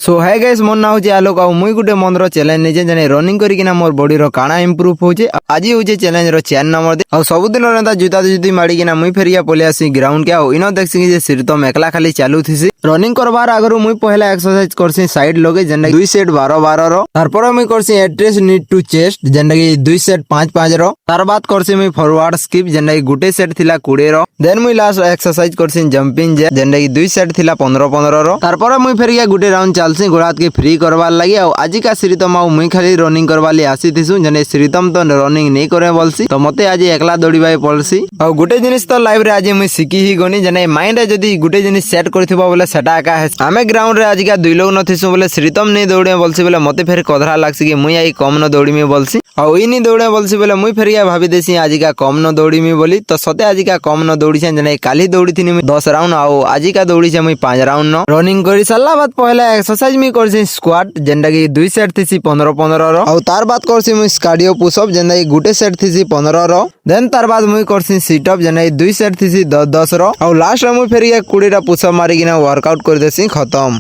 सो hi guys मोर ना होचे आलोक आ मुई गुटे मंदर चैलेंज नेजे जने रनिंग करिकिना मोर बॉडी रो काना इंप्रूव होचे। आज होचे चैलेंज रो 4 नंबर दे आ सब दिन रंदा जुता जुती माडिकिना मुई फेरिया पले आसी ग्राउंड के आ इनो देखसी जे श्रीतम एकला खाली चालू थिसी। रनिंग करबार आगरु मुई पहला एक्सरसाइज करसी साइड लगे जेंडा 2 सेट 12 12 रो। तारपर मुई करसी एड्रेस नीड टू चेस्ट जेंडा की 2 सेट 5 5 रो। तार बाद करसी मुई फॉरवर्ड स्किप जेंडा की गुटे सेट थिला 20 रो। देन मुई लास्ट एक्सरसाइज करसी जंपिंग जे जेंडा की 2 सेट थिला 15 15 रो। तारपर मुई फेरिया गुटे राउंड चालसी गोड़ात के फ्री करवार लगे आज का श्रीतम आउ मुई खाली रनिंग करवा लिए आसी थिसु जने श्रीतम तो रनिंग नहीं करे बोलसी तो मते आज एकला दौड़ीबाई पड़सी। आ गुटे जिनिस तो लाइव रे आज मुई सिखी ही गनी जने माइंड रे जदी गुटे जिनिस सेट करथिबा बोले सेटा एका है। आमे ग्राउंड रे आज का 2 लोग नथिसु बोले श्रीतम नहीं दौड़े बोलसी बोले मते फेर कधरा लागसी कि मुई आई कम न दौड़ीमी बोलसी आ ओई नहीं दौड़े बोलसी बोले मुई फेर या भाभी देसी आज का कम न दौड़ीमी बोली तो सते आज का कम न दौड़ी छे जने काली दौड़ी थिनी मुई 10 राउंड आ आज का दौड़ी छे मुई 5 राउंड न रनिंग करी साला बाद पहला एक्सरसाइज मी करसी स्क्वाट जेंडा की 2 सेट थिसी 15 15 रो आ तार बाद करसी मुई कार्डियो पुशअप जेंडा की गुटे सेट थिसी 15 रो। देन तार बाद मुई करसी सिट अप जेंडा की 2 सेट थिसी 10 10 रो आ लास्ट रे मुई फेर या 20 टा पुशअप मारी किना वर्कआउट कर देसी खत्म।